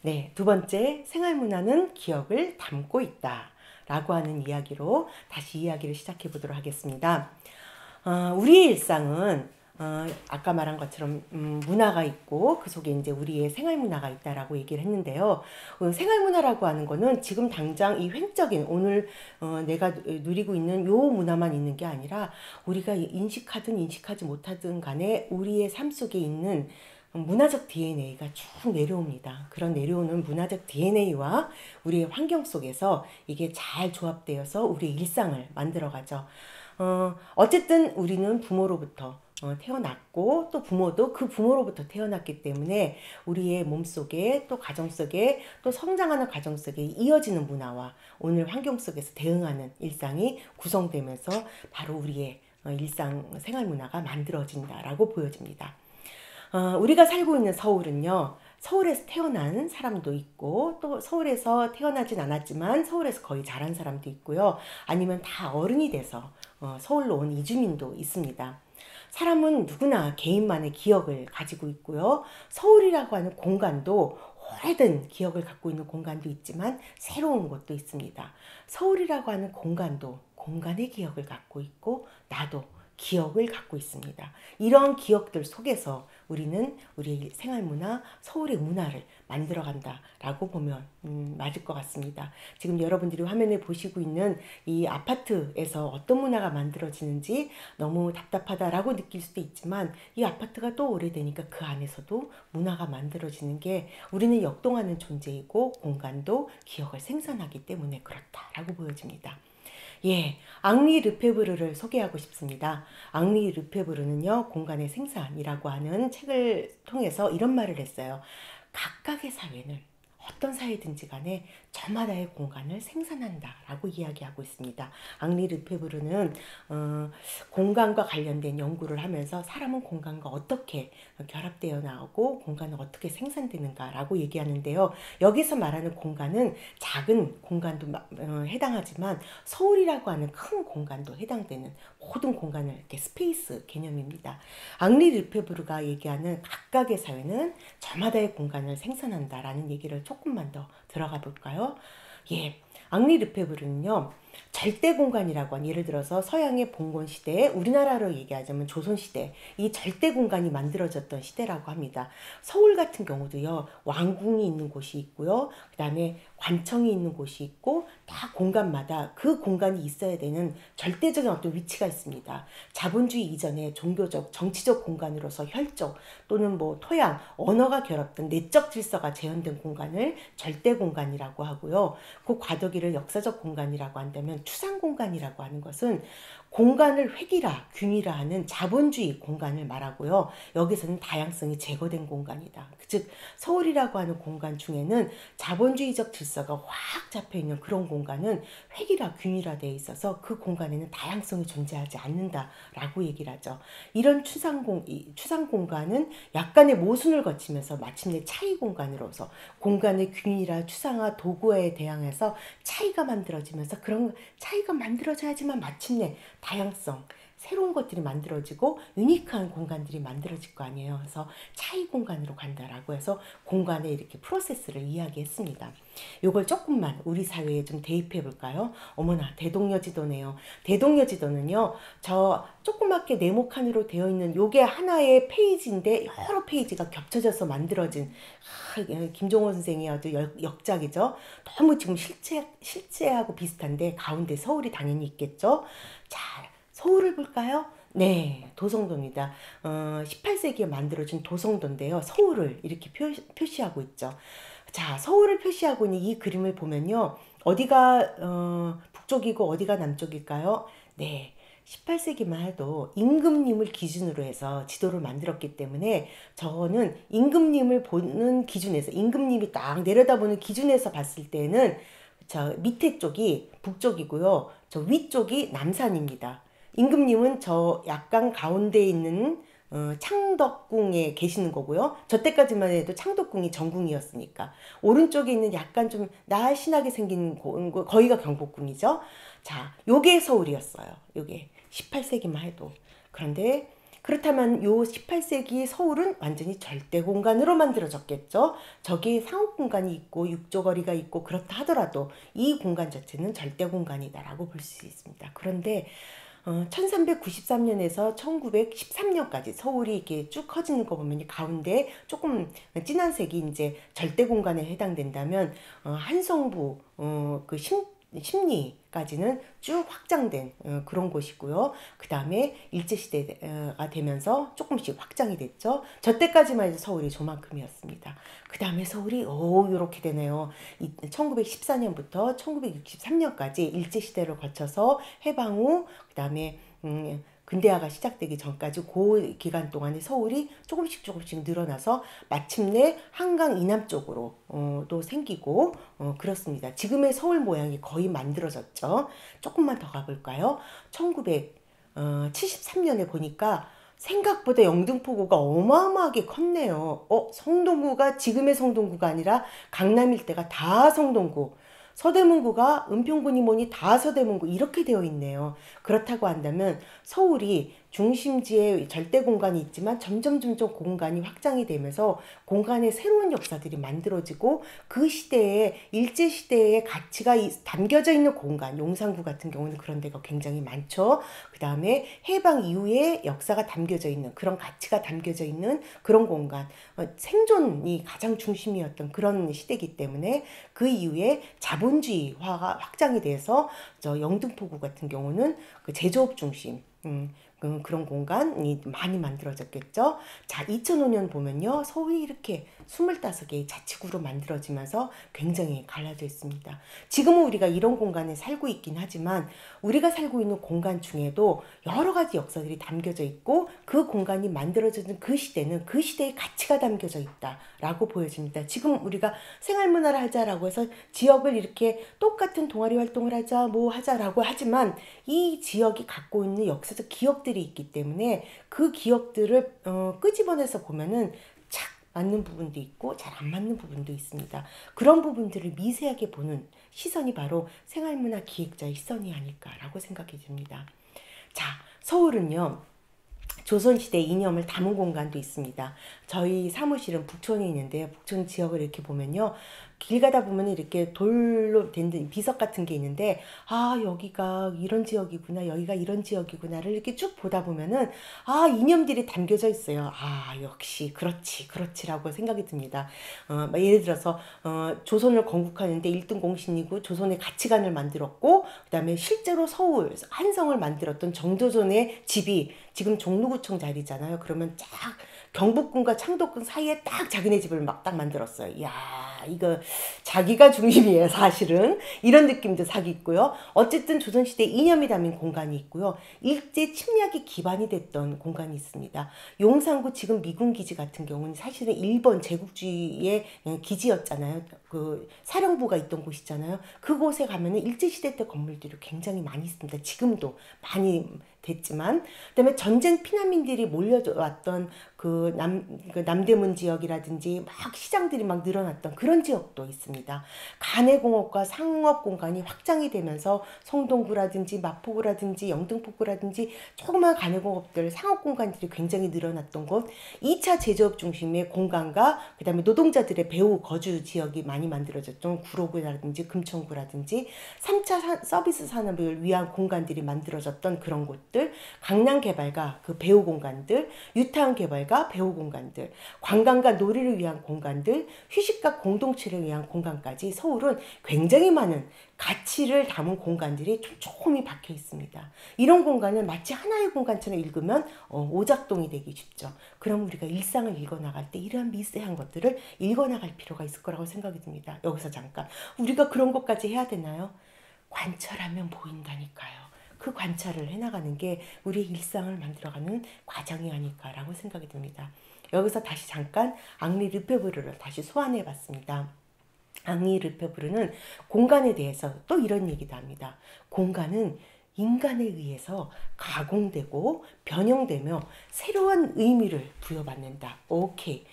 네, 두 번째, 생활문화는 기억을 담고 있다 라고 하는 이야기로 다시 이야기를 시작해 보도록 하겠습니다. 우리의 일상은 아까 말한 것처럼 문화가 있고 그 속에 이제 우리의 생활 문화가 있다라고 얘기를 했는데요. 생활 문화라고 하는 거는 지금 당장 이 횡적인 오늘 내가 누리고 있는 요 문화만 있는 게 아니라 우리가 인식하든 인식하지 못하든 간에 우리의 삶 속에 있는 문화적 DNA가 쭉 내려옵니다. 그런 내려오는 문화적 DNA와 우리의 환경 속에서 이게 잘 조합되어서 우리의 일상을 만들어가죠. 어쨌든 우리는 부모로부터 태어났고 또 부모도 그 부모로부터 태어났기 때문에 우리의 몸속에 또 가정 속에 또 성장하는 가정 속에 이어지는 문화와 오늘 환경 속에서 대응하는 일상이 구성되면서 바로 우리의 일상 생활 문화가 만들어진다라고 보여집니다. 우리가 살고 있는 서울은요, 서울에서 태어난 사람도 있고 또 서울에서 태어나진 않았지만 서울에서 거의 자란 사람도 있고요. 아니면 다 어른이 돼서 서울로 온 이주민도 있습니다. 사람은 누구나 개인만의 기억을 가지고 있고요. 서울이라고 하는 공간도 오래된 기억을 갖고 있는 공간도 있지만 새로운 곳도 있습니다. 서울이라고 하는 공간도 공간의 기억을 갖고 있고 나도 기억을 갖고 있습니다. 이런 기억들 속에서 우리는 우리의 생활문화, 서울의 문화를 만들어간다라고 보면 맞을 것 같습니다. 지금 여러분들이 화면에 보시고 있는 이 아파트에서 어떤 문화가 만들어지는지 너무 답답하다라고 느낄 수도 있지만 이 아파트가 또 오래되니까 그 안에서도 문화가 만들어지는 게 우리는 역동하는 존재이고 공간도 기억을 생산하기 때문에 그렇다라고 보여집니다. 예, 앙리 르페브르를 소개하고 싶습니다. 앙리 르페브르는요, 공간의 생산이라고 하는 책을 통해서 이런 말을 했어요. 각각의 사회는 어떤 사회든지 간에 저마다의 공간을 생산한다라고 이야기하고 있습니다. 앙리 르페브르는 공간과 관련된 연구를 하면서 사람은 공간과 어떻게 결합되어 나오고 공간은 어떻게 생산되는가라고 얘기하는데요. 여기서 말하는 공간은 작은 공간도 해당하지만 서울이라고 하는 큰 공간도 해당되는 모든 공간을 이렇게 스페이스 개념입니다. 앙리 르페브르가 얘기하는 각각의 사회는 저마다의 공간을 생산한다라는 얘기를 조금만 더 들어가 볼까요? 예, 앙리 르페브르는요, 절대 공간이라고 한 예를 들어서 서양의 봉건 시대에 우리나라로 얘기하자면 조선 시대 이 절대 공간이 만들어졌던 시대라고 합니다. 서울 같은 경우도요, 왕궁이 있는 곳이 있고요, 그 다음에 관청이 있는 곳이 있고 다 공간마다 그 공간이 있어야 되는 절대적인 어떤 위치가 있습니다. 자본주의 이전에 종교적, 정치적 공간으로서 혈족 또는 뭐 토양, 언어가 결합된 내적 질서가 재현된 공간을 절대 공간이라고 하고요. 그 과도기를 역사적 공간이라고 한다면 추상 공간이라고 하는 것은 공간을 획일화, 균일화 하는 자본주의 공간을 말하고요. 여기서는 다양성이 제거된 공간이다. 즉 서울이라고 하는 공간 중에는 자본주의적 질서가 확 잡혀있는 그런 공간은 획일화, 균일화되어 있어서 그 공간에는 다양성이 존재하지 않는다라고 얘기를 하죠. 이런 추상 공간은 약간의 모순을 거치면서 마침내 차이 공간으로서 공간의 균일화, 추상화, 도구에 대항해서 차이가 만들어지면서 그런 차이가 만들어져야지만 마침내 다양성, 새로운 것들이 만들어지고 유니크한 공간들이 만들어질 거 아니에요. 그래서 차이 공간으로 간다라고 해서 공간의 이렇게 프로세스를 이야기했습니다. 이걸 조금만 우리 사회에 좀 대입해 볼까요? 어머나, 대동여지도네요. 대동여지도는요, 저 조그맣게 네모칸으로 되어 있는 요게 하나의 페이지인데 여러 페이지가 겹쳐져서 만들어진 김종원 선생의 아주 역작이죠. 너무 지금 실제하고 비슷한데 가운데 서울이 당연히 있겠죠. 자, 서울을 볼까요? 네, 도성도입니다. 18세기에 만들어진 도성도인데요. 서울을 이렇게 표시하고 있죠. 자, 서울을 표시하고 있는 이 그림을 보면요. 어디가 북쪽이고 어디가 남쪽일까요? 네, 18세기만 해도 임금님을 기준으로 해서 지도를 만들었기 때문에 저는 임금님을 보는 기준에서 임금님이 딱 내려다보는 기준에서 봤을 때는 저 밑에 쪽이 북쪽이고요. 저 위쪽이 남산입니다. 임금님은 저 약간 가운데 있는 창덕궁에 계시는 거고요. 저 때까지만 해도 창덕궁이 전궁이었으니까. 오른쪽에 있는 약간 좀 날씬하게 생긴 거기가 경복궁이죠. 자, 요게 서울이었어요. 요게 18세기만 해도. 그런데 그렇다면 요 18세기 서울은 완전히 절대 공간으로 만들어졌겠죠. 저기 상업 공간이 있고 육조거리가 있고 그렇다 하더라도 이 공간 자체는 절대 공간이다라고 볼 수 있습니다. 그런데 1393년에서 1913년까지 서울이 이렇게 쭉 커지는 거 보면 가운데 조금 진한 색이 이제 절대 공간에 해당된다면 한성부 그 심리까지는 쭉 확장된 그런 곳이고요. 그 다음에 일제시대가 되면서 조금씩 확장이 됐죠. 저 때까지만 해도 서울이 저만큼이었습니다. 그 다음에 서울이 이렇게 되네요. 1914년부터 1963년까지 일제시대를 거쳐서 해방 후 그 다음에 근대화가 시작되기 전까지 그 기간 동안에 서울이 조금씩 늘어나서 마침내 한강 이남 쪽으로 또 생기고 그렇습니다. 지금의 서울 모양이 거의 만들어졌죠. 조금만 더 가볼까요? 1973년에 보니까 생각보다 영등포구가 어마어마하게 컸네요. 성동구가 지금의 성동구가 아니라 강남 일대가 다 성동구, 서대문구가 은평구니 뭐니 다 서대문구 이렇게 되어 있네요. 그렇다고 한다면 서울이 중심지에 절대 공간이 있지만 점점 공간이 확장이 되면서 공간에 새로운 역사들이 만들어지고 그 시대에 일제시대의 가치가 담겨져 있는 공간, 용산구 같은 경우는 그런 데가 굉장히 많죠. 그 다음에 해방 이후에 역사가 담겨져 있는 그런 가치가 담겨져 있는 그런 공간, 생존이 가장 중심이었던 그런 시대이기 때문에 그 이후에 자본주의화가 확장이 돼서 영등포구 같은 경우는 그 제조업 중심 그런 공간이 많이 만들어졌겠죠. 자, 2005년 보면요. 서울이 이렇게 25개의 자치구로 만들어지면서 굉장히 갈라져 있습니다. 지금은 우리가 이런 공간에 살고 있긴 하지만 우리가 살고 있는 공간 중에도 여러 가지 역사들이 담겨져 있고 그 공간이 만들어지는 그 시대는 그 시대의 가치가 담겨져 있다라고 보여집니다. 지금 우리가 생활문화를 하자라고 해서 지역을 이렇게 똑같은 동아리 활동을 하자 뭐 하자라고 하지만 이 지역이 갖고 있는 역사적 기억들이 있기 때문에 그 기억들을 끄집어내서 보면은 착 맞는 부분도 있고 잘 안 맞는 부분도 있습니다. 그런 부분들을 미세하게 보는 시선이 바로 생활문화 기획자의 시선이 아닐까라고 생각이 듭니다. 자, 서울은요. 조선시대 이념을 담은 공간도 있습니다. 저희 사무실은 북촌에 있는데요. 북촌 지역을 이렇게 보면요. 길 가다 보면 이렇게 돌로 된 비석 같은 게 있는데 여기가 이런 지역이구나 여기가 이런 지역이구나를 이렇게 쭉 보다 보면은 이념들이 담겨져 있어요. 역시 그렇지라고 생각이 듭니다. 예를 들어서 조선을 건국하는데 1등 공신이고 조선의 가치관을 만들었고 그 다음에 실제로 서울 한성을 만들었던 정조전의 집이 지금 종로구청 자리잖아요. 그러면 쫙 경복궁과 창덕궁 사이에 딱 자기네 집을 딱 만들었어요. 이야, 이거 자기가 중심이에요, 사실은. 이런 느낌도 싹 있고요. 어쨌든 조선시대 이념이 담긴 공간이 있고요. 일제 침략이 기반이 됐던 공간이 있습니다. 용산구 지금 미군기지 같은 경우는 사실은 일본 제국주의의 기지였잖아요. 그 사령부가 있던 곳이잖아요. 그곳에 가면은 일제시대 때 건물들이 굉장히 많이 있습니다. 지금도 많이 됐지만 그다음에 전쟁 피난민들이 몰려왔던 그 남대문 지역이라든지 막 시장들이 막 늘어났던 그런 지역도 있습니다. 간해공업과 상업 공간이 확장이 되면서 성동구라든지 마포구라든지 영등포구라든지 조그만 간해공업들 상업 공간들이 굉장히 늘어났던 곳, 2차 제조업 중심의 공간과 그 다음에 노동자들의 배후 거주 지역이 많이 만들어졌던 구로구라든지 금천구라든지 3차 서비스 산업을 위한 공간들이 만들어졌던 그런 곳들, 강남 개발과 그 배후 공간들, 유타운 개발과 배후 공간들, 관광과 놀이를 위한 공간들, 휴식과 공동체를 위한 공간까지 서울은 굉장히 많은 가치를 담은 공간들이 촘촘히 박혀 있습니다. 이런 공간을 마치 하나의 공간처럼 읽으면 오작동이 되기 쉽죠. 그럼 우리가 일상을 읽어나갈 때 이러한 미세한 것들을 읽어나갈 필요가 있을 거라고 생각이 듭니다. 여기서 잠깐 우리가 그런 것까지 해야 되나요? 관찰하면 보인다니까요. 그 관찰을 해나가는 게 우리의 일상을 만들어가는 과정이 아닐까라고 생각이 듭니다. 여기서 다시 잠깐 앙리 르페브르를 다시 소환해봤습니다. 앙리 르페브르는 공간에 대해서 또 이런 얘기도 합니다. 공간은 인간에 의해서 가공되고 변형되며 새로운 의미를 부여받는다. 오케이.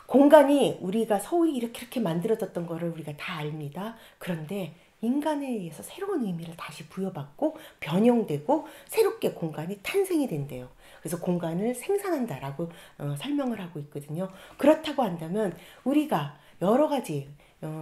공간이 우리가 서울이 이렇게 만들어졌던 거를 우리가 다 압니다. 그런데 인간에 의해서 새로운 의미를 다시 부여받고 변형되고 새롭게 공간이 탄생이 된대요. 그래서 공간을 생산한다라고 설명을 하고 있거든요. 그렇다고 한다면 우리가 여러 가지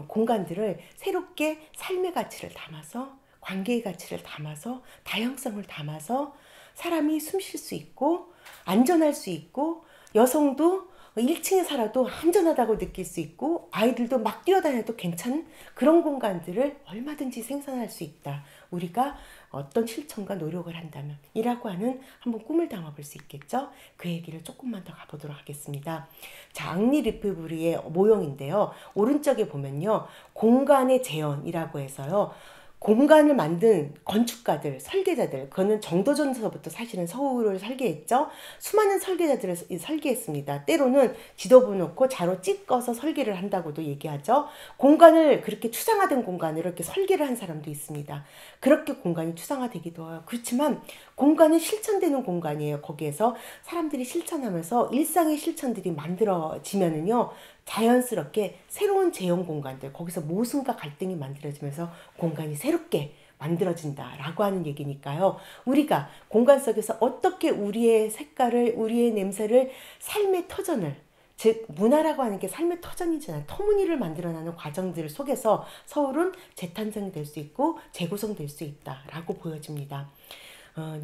공간들을 새롭게 삶의 가치를 담아서, 관계의 가치를 담아서, 다양성을 담아서 사람이 숨 쉴 수 있고 안전할 수 있고, 여성도 1층에 살아도 안전하다고 느낄 수 있고, 아이들도 막 뛰어다녀도 괜찮은 그런 공간들을 얼마든지 생산할 수 있다. 우리가 어떤 실천과 노력을 한다면 이라고 하는 한번 꿈을 담아볼 수 있겠죠. 그 얘기를 조금만 더 가보도록 하겠습니다. 자, 앙리 르페부르의 모형인데요. 오른쪽에 보면요, 공간의 재현이라고 해서요, 공간을 만든 건축가들, 설계자들, 그거는 정도전서부터 사실은 서울을 설계했죠. 수많은 설계자들을 설계했습니다. 때로는 지도부 놓고 자로 찍어서 설계를 한다고도 얘기하죠. 공간을 그렇게 추상화된 공간을 이렇게 설계를 한 사람도 있습니다. 그렇게 공간이 추상화되기도 해요. 그렇지만 공간은 실천되는 공간이에요. 거기에서 사람들이 실천하면서 일상의 실천들이 만들어지면은요, 자연스럽게 새로운 재현 공간들, 거기서 모순과 갈등이 만들어지면서 공간이 새롭게 만들어진다라고 하는 얘기니까요. 우리가 공간 속에서 어떻게 우리의 색깔을, 우리의 냄새를, 삶의 터전을, 즉 문화라고 하는 게 삶의 터전이잖아요. 터무니를 만들어내는 과정들 속에서 서울은 재탄생이 될 수 있고 재구성될 수 있다라고 보여집니다.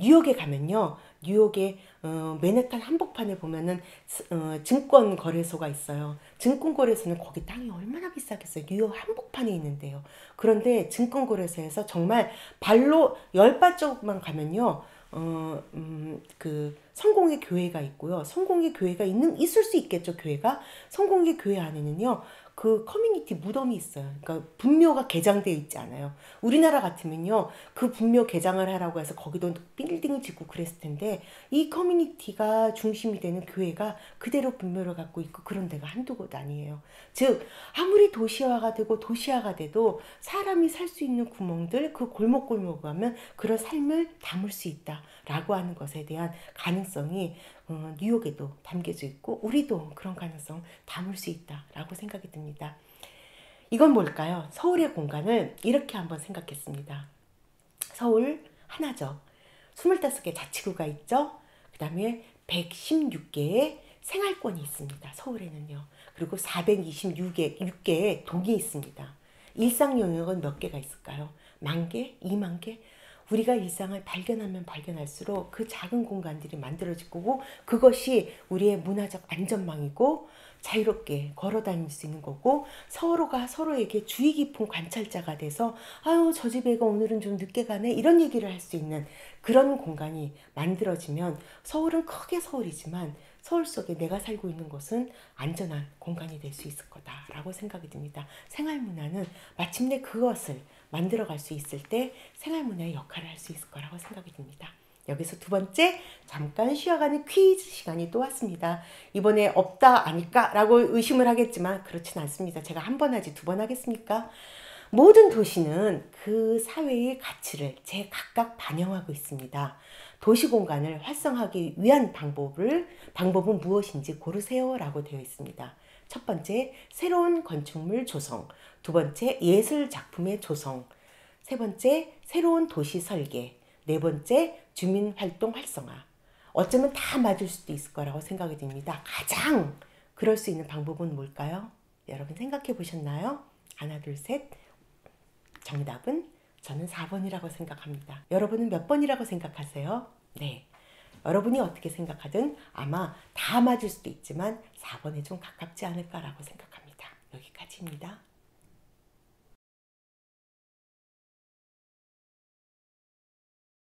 뉴욕에 가면요, 뉴욕의 맨해튼 한복판에 보면은 증권 거래소가 있어요. 증권 거래소는 거기 땅이 얼마나 비싸겠어요. 뉴욕 한복판에 있는데요. 그런데 증권 거래소에서 정말 발로 10발자국만 가면요, 그 성공의 교회가 있고요. 성공의 교회가 있을 수 있겠죠. 교회가 성공의 교회 안에는요, 그 커뮤니티 무덤이 있어요. 그러니까 분묘가 개장되어 있지 않아요. 우리나라 같으면요, 그 분묘 개장을 하라고 해서 거기도 빌딩을 짓고 그랬을 텐데, 이 커뮤니티가 중심이 되는 교회가 그대로 분묘를 갖고 있고 그런 데가 한두 곳 아니에요. 즉 아무리 도시화가 되고 도시화가 돼도 사람이 살 수 있는 구멍들, 그 골목골목 가면 그런 삶을 담을 수 있다라고 하는 것에 대한 가능성이 뉴욕에도 담겨져 있고, 우리도 그런 가능성 담을 수 있다라고 생각이 듭니다. 이건 뭘까요? 서울의 공간을 이렇게 한번 생각했습니다. 서울 하나죠. 25개 자치구가 있죠. 그 다음에 116개의 생활권이 있습니다. 서울에는요. 그리고 426개의 동이 있습니다. 일상 영역은 몇 개가 있을까요? 10,000개? 20,000개? 우리가 일상을 발견하면 발견할수록 그 작은 공간들이 만들어질 거고, 그것이 우리의 문화적 안전망이고 자유롭게 걸어 다닐 수 있는 거고, 서로가 서로에게 주의 깊은 관찰자가 돼서 아유, 저 집 애가 오늘은 좀 늦게 가네, 이런 얘기를 할 수 있는 그런 공간이 만들어지면 서울은 크게 서울이지만 서울 속에 내가 살고 있는 곳은 안전한 공간이 될 수 있을 거다라고 생각이 듭니다. 생활문화는 마침내 그것을 만들어갈 수 있을 때 생활문화의 역할을 할 수 있을 거라고 생각이 듭니다. 여기서 두 번째, 잠깐 쉬어가는 퀴즈 시간이 또 왔습니다. 이번에 없다 아닐까 라고 의심을 하겠지만 그렇진 않습니다. 제가 한 번 하지 두 번 하겠습니까? 모든 도시는 그 사회의 가치를 제각각 반영하고 있습니다. 도시공간을 활성화하기 위한 방법은 무엇인지 고르세요 라고 되어 있습니다. 첫 번째, 새로운 건축물 조성. 두 번째, 예술 작품의 조성. 세 번째, 새로운 도시 설계. 네 번째, 주민활동 활성화. 어쩌면 다 맞을 수도 있을 거라고 생각이 듭니다. 가장 그럴 수 있는 방법은 뭘까요? 여러분 생각해 보셨나요? 하나, 둘, 셋. 정답은 저는 4번이라고 생각합니다. 여러분은 몇 번이라고 생각하세요? 네. 여러분이 어떻게 생각하든 아마 다 맞을 수도 있지만 4번에 좀 가깝지 않을까라고 생각합니다. 여기까지입니다.